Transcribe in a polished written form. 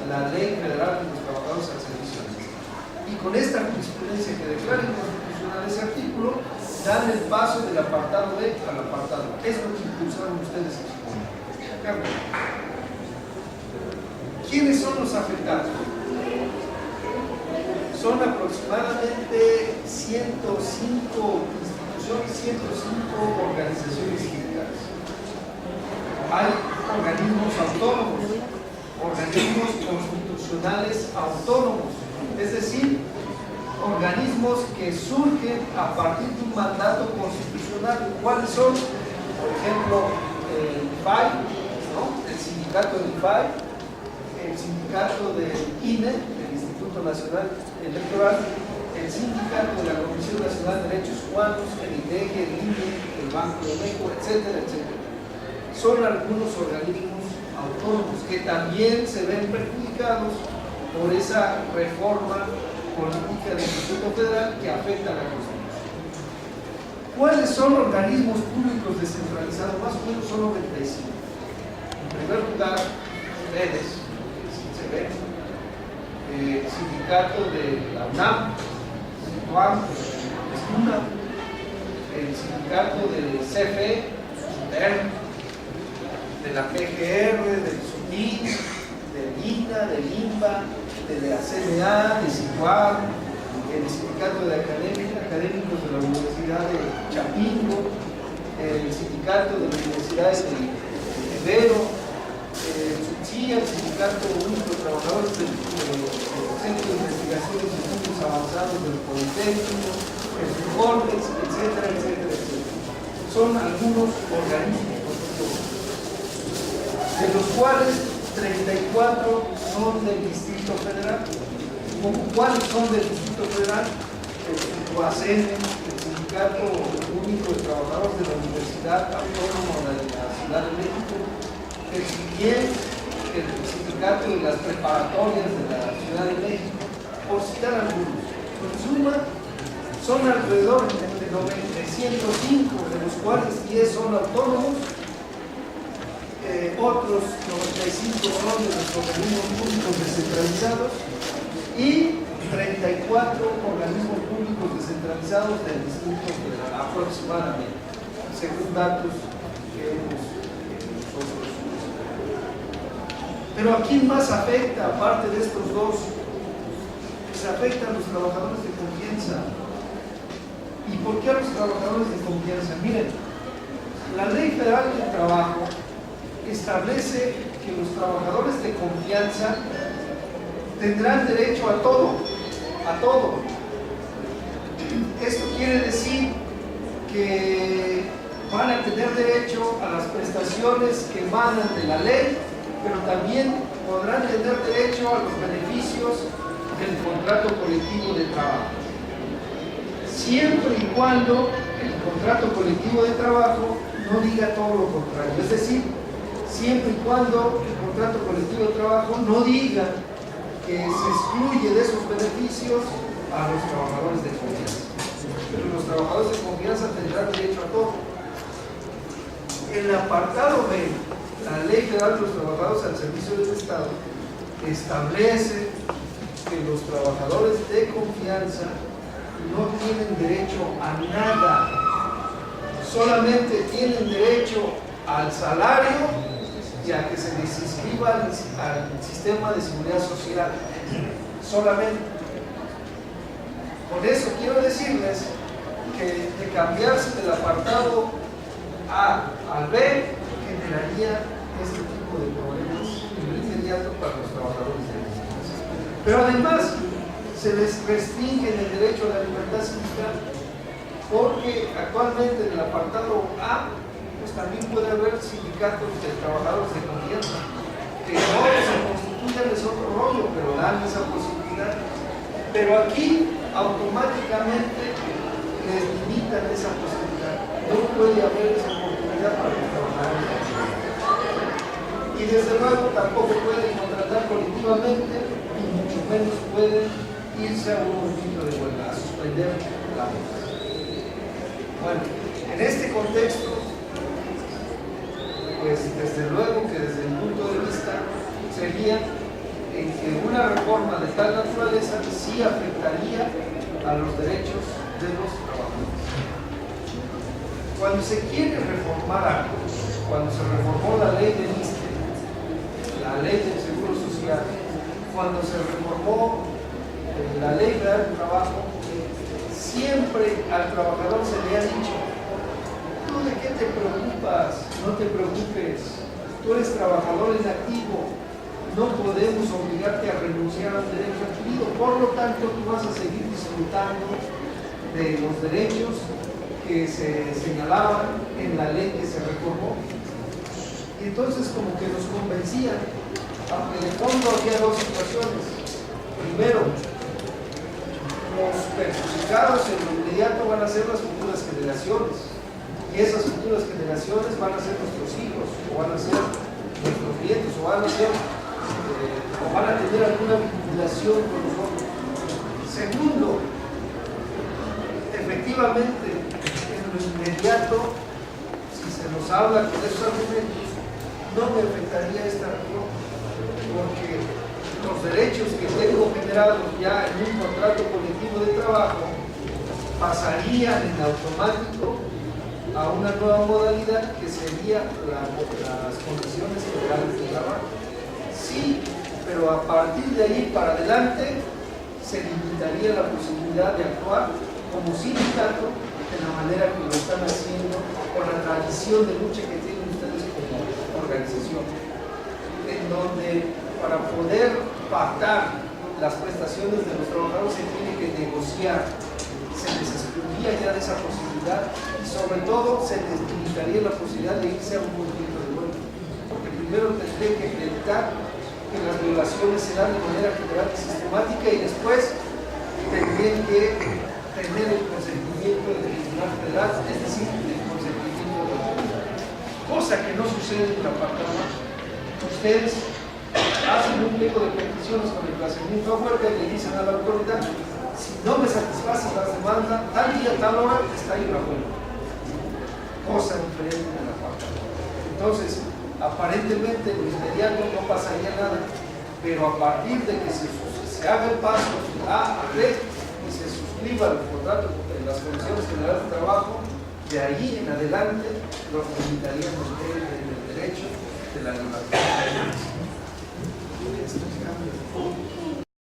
la Ley Federal de los Trabajadores al Servicio del Estado. Y con esta jurisprudencia que declara inconstitucional ese artículo, dan el paso del apartado B al apartado A. Es lo que impulsaron ustedes en su momento. ¿Quiénes son los afectados? Son aproximadamente 105 instituciones, 105 organizaciones sindicales. Hay organismos autónomos, organismos constitucionales autónomos, es decir, organismos que surgen a partir de un mandato constitucional. ¿Cuáles son? Por ejemplo, el IFAI, ¿no? El sindicato del IFAI, el sindicato del INE, el Instituto Nacional Electoral, el sindicato de la Comisión Nacional de Derechos Humanos, el INDEC, el INE, el Banco de México, etcétera, etcétera. Son algunos organismos autónomos que también se ven perjudicados por esa reforma política del Distrito Federal que afecta a la Constitución. ¿Cuáles son organismos públicos descentralizados? Más o menos son 95. En primer lugar, ustedes, se ven, el sindicato de la UNAM, el sindicato del CFE, de la PGR, del SUNIT, del INA, del INBA, de la CNA, de SITUAR, el sindicato de académicos de la Universidad de Chapingo, el sindicato de la Universidad de Ibero, el SUTSIA, el sindicato único de trabajadores del Centro de Investigaciones y Estudios Avanzados del Politécnico, el SUCORTEX, etcétera, etcétera, etcétera. Son algunos organismos de los cuales 34 son del Distrito Federal. ¿Cuáles son del Distrito Federal? El UACN, el Sindicato Único de Trabajadores de la Universidad Autónoma de la Ciudad de México, el CIEM, el Sindicato de las Preparatorias de la Ciudad de México, por citar algunos. En suma, son alrededor de 105, de los cuales 10 son autónomos, otros 95 son de los organismos públicos descentralizados y 34 organismos públicos descentralizados del Distrito Federal, aproximadamente, según datos que hemos nosotros. Pero ¿a quién más afecta, aparte de estos dos? Se afecta a los trabajadores de confianza. ¿Y por qué a los trabajadores de confianza? Miren, la Ley Federal del Trabajo establece que los trabajadores de confianza tendrán derecho a todo, a todo. Esto quiere decir que van a tener derecho a las prestaciones que emanan de la ley, pero también podrán tener derecho a los beneficios del contrato colectivo de trabajo, siempre y cuando el contrato colectivo de trabajo no diga todo lo contrario. Es decir, siempre y cuando el contrato colectivo de trabajo no diga que se excluye de esos beneficios a los trabajadores de confianza. Pero los trabajadores de confianza tendrán derecho a todo. En el apartado B, la Ley Federal de los Trabajadores al Servicio del Estado establece que los trabajadores de confianza no tienen derecho a nada, solamente tienen derecho al salario y a que se les inscriba al sistema de seguridad social, solamente. Por eso quiero decirles que de cambiarse del apartado A al B generaría este tipo de problemas inmediatos para los trabajadores de confianza. Pero además se les restringe el derecho a la libertad sindical, porque actualmente en el apartado A pues también puede haber sindicatos de trabajadores de confianza que no se constituyan, es otro rollo, pero dan esa posibilidad. Pero aquí automáticamente les limitan esa posibilidad. No puede haber esa oportunidad para los trabajadores de confianza. Y desde luego tampoco pueden contratar colectivamente y mucho menos pueden irse a un movimiento de huelga, a suspender la huelga. Bueno, en este contexto, pues desde luego que desde el punto de vista sería en que una reforma de tal naturaleza sí afectaría a los derechos de los trabajadores. Cuando se quiere reformar algo, cuando se reformó la ley del ISSSTE, la ley del Seguro Social, cuando se reformó la ley federal del trabajo, siempre al trabajador se le ha dicho: ¿tú de qué te preocupas? No te preocupes, tú eres trabajador en activo, no podemos obligarte a renunciar a un derecho adquirido, por lo tanto tú vas a seguir disfrutando de los derechos que se señalaban en la ley que se reformó. Y entonces como que nos convencían, aunque de fondo había dos situaciones. Primero, los perjudicados en lo inmediato van a ser las futuras generaciones, y esas futuras generaciones van a ser nuestros hijos, o van a ser nuestros nietos, o van a ser o van a tener alguna vinculación con nosotros. Segundo, efectivamente, en lo inmediato, si se nos habla con esos argumentos, no me afectaría esta reforma, porque los derechos que tengo generados ya en un contrato colectivo de trabajo pasarían en automático a una nueva modalidad que sería las condiciones generales de trabajo. Sí, pero a partir de ahí para adelante se limitaría la posibilidad de actuar como sindicato de la manera que lo están haciendo con la tradición de lucha que tienen ustedes como organización, en donde para poder pactar las prestaciones de los trabajadores se tiene que negociar, se les excluiría ya de esa posibilidad y sobre todo se les limitaría la posibilidad de irse a un conflicto de vuelta, porque primero tendría que acreditar que las violaciones se dan de manera general y sistemática y después tendrían que tener el consentimiento del Tribunal Federal, es decir, el consentimiento de la autoridad, cosa que no sucede en la parte de abajo. Ustedes hacen un pliego de peticiones con emplazamiento a huelga y le dicen a la autoridad: si no me satisfaces la demanda, tal día, tal hora, está ahí la huelga. Cosa diferente de la parte de abajo. Entonces, aparentemente en lo inmediato no pasaría nada, pero a partir de que se haga el paso A a B y se suscriba el contrato en las condiciones generales de trabajo, de ahí en adelante los limitaríamos en el derecho de la libertad.